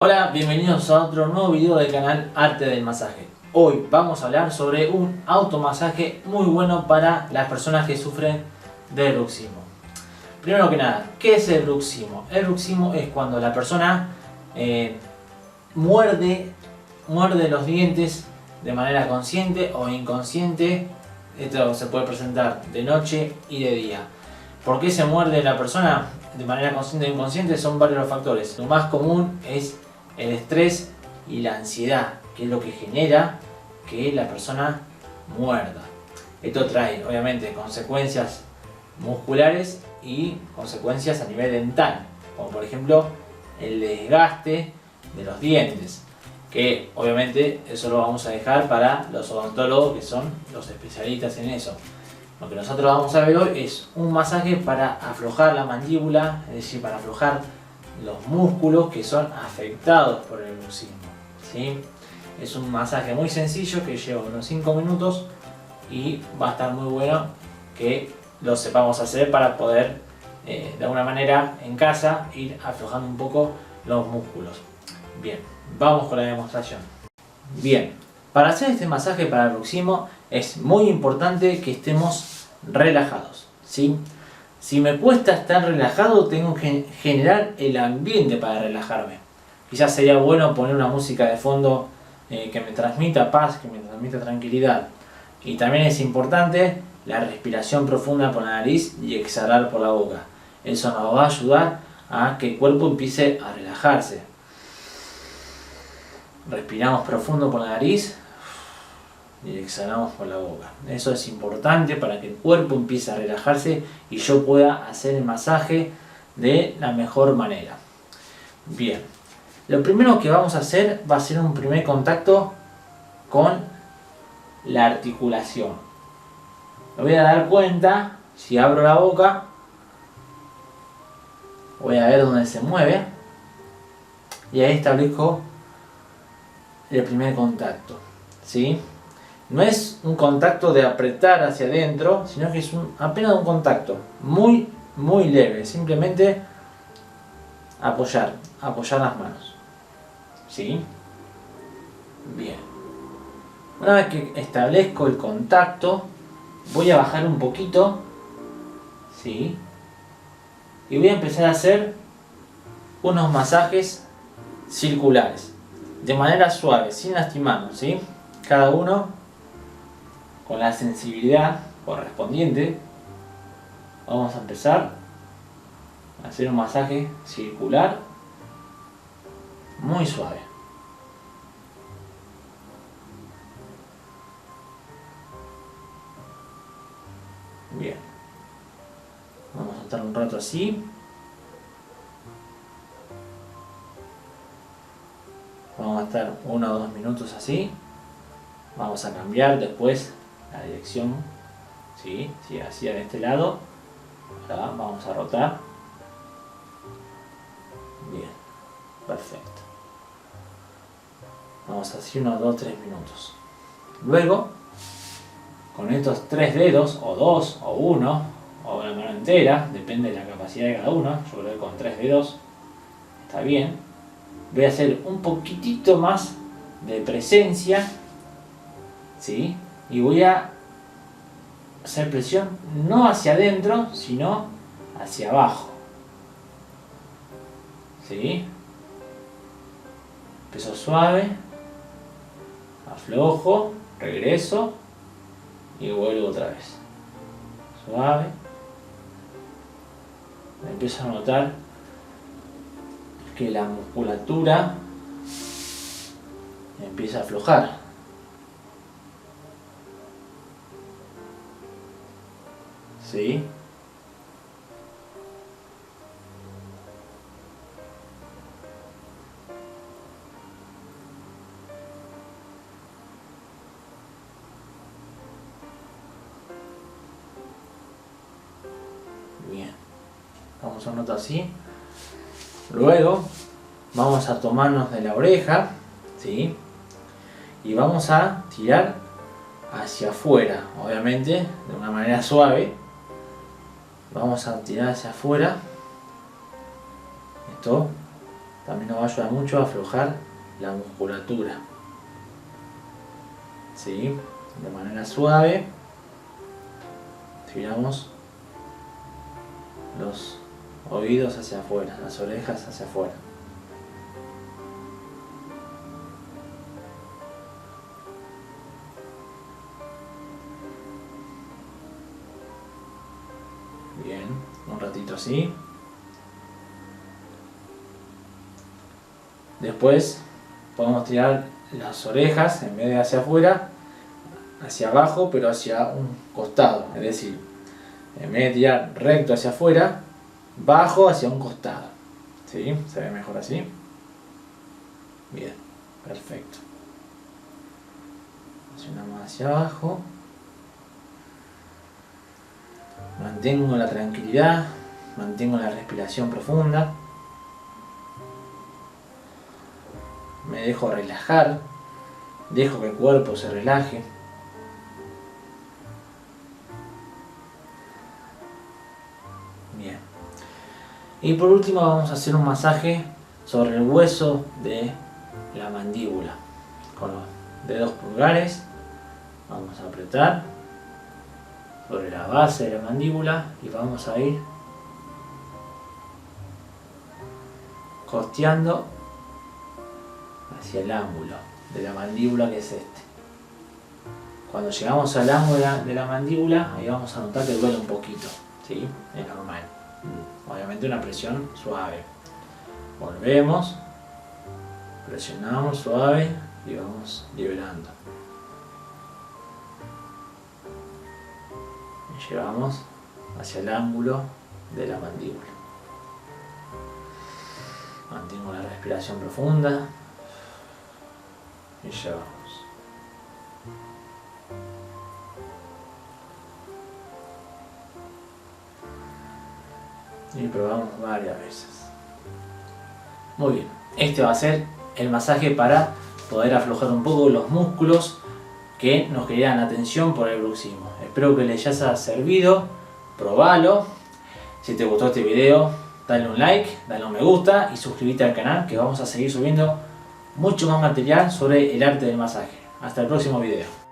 Hola, bienvenidos a otro nuevo video del canal Arte del Masaje. Hoy vamos a hablar sobre un automasaje muy bueno para las personas que sufren de bruxismo. Primero que nada, ¿qué es el bruxismo? El bruxismo es cuando la persona muerde los dientes de manera consciente o inconsciente. Esto se puede presentar de noche y de día. ¿Por qué se muerde la persona de manera consciente o inconsciente? Son varios los factores. Lo más común es el estrés y la ansiedad, que es lo que genera que la persona muerda. Esto trae obviamente consecuencias musculares y consecuencias a nivel dental, como por ejemplo el desgaste de los dientes, que obviamente eso lo vamos a dejar para los odontólogos, que son los especialistas en eso. Lo que nosotros vamos a ver hoy es un masaje para aflojar la mandíbula, es decir, para aflojar los músculos que son afectados por el bruxismo, ¿sí? Es un masaje muy sencillo que lleva unos 5 minutos y va a estar muy bueno que lo sepamos hacer para poder de alguna manera en casa ir aflojando un poco los músculos. Bien, vamos con la demostración. Bien, para hacer este masaje para el bruxismo es muy importante que estemos relajados, ¿sí? Si me cuesta estar relajado, tengo que generar el ambiente para relajarme. Quizás sería bueno poner una música de fondo que me transmita paz, que me transmita tranquilidad. Y también es importante la respiración profunda por la nariz y exhalar por la boca. Eso nos va a ayudar a que el cuerpo empiece a relajarse. Respiramos profundo por la nariz y exhalamos por la boca. Eso es importante para que el cuerpo empiece a relajarse y yo pueda hacer el masaje de la mejor manera. Bien, lo primero que vamos a hacer va a ser un primer contacto con la articulación. Me voy a dar cuenta, si abro la boca, voy a ver dónde se mueve y ahí establezco el primer contacto, ¿sí? No es un contacto de apretar hacia adentro, sino que es apenas un contacto muy leve. Simplemente apoyar las manos, ¿sí? Bien. Una vez que establezco el contacto, voy a bajar un poquito, ¿sí? Y voy a empezar a hacer unos masajes circulares, de manera suave, sin lastimarnos, ¿sí? Cada uno con la sensibilidad correspondiente. Vamos a empezar a hacer un masaje circular muy suave. Bien, vamos a estar un rato así. Vamos a estar 1 o 2 minutos así. Vamos a cambiar después la dirección, ¿sí? Si hacia de este lado, ahora vamos a rotar. Bien, perfecto. Vamos a hacer unos 2-3 minutos. Luego, con estos 3 dedos, o 2, o 1, o la mano entera, depende de la capacidad de cada uno, yo creo que con 3 dedos está bien. Voy a hacer un poquitito más de presencia, ¿sí? Y voy a hacer presión no hacia adentro, sino hacia abajo, ¿sí? Empiezo suave, aflojo, regreso y vuelvo otra vez. Suave. Empiezo a notar que la musculatura empieza a aflojar. ¿Sí? Bien. Vamos a notar así. Luego vamos a tomarnos de la oreja, ¿sí? Y vamos a tirar hacia afuera, obviamente de una manera suave. Vamos a tirar hacia afuera. Esto también nos va a ayudar mucho a aflojar la musculatura. ¿Sí? De manera suave giramos los oídos hacia afuera, las orejas hacia afuera. Bien, un ratito así. Después podemos tirar las orejas, en vez de hacia afuera, hacia abajo, pero hacia un costado. Es decir, en vez de tirar recto hacia afuera, bajo hacia un costado. ¿Sí? ¿Se ve mejor así? Bien, perfecto. Presionamos hacia abajo. Mantengo la tranquilidad, mantengo la respiración profunda. Me dejo relajar, dejo que el cuerpo se relaje. Bien. Y por último vamos a hacer un masaje sobre el hueso de la mandíbula. Con los dedos pulgares vamos a apretar sobre la base de la mandíbula y vamos a ir costeando hacia el ángulo de la mandíbula, que es este. Cuando llegamos al ángulo de la mandíbula, ahí vamos a notar que duele un poquito, ¿sí? Es normal. Obviamente una presión suave. Volvemos, presionamos suave y vamos liberando. Y llevamos hacia el ángulo de la mandíbula. Mantengo la respiración profunda y llevamos. Y probamos varias veces. Muy bien, este va a ser el masaje para poder aflojar un poco los músculos que nos generan la tensión por el bruxismo. Espero que les haya servido, probalo. Si te gustó este video, dale un like, dale un me gusta y suscríbete al canal, que vamos a seguir subiendo mucho más material sobre el arte del masaje. Hasta el próximo video.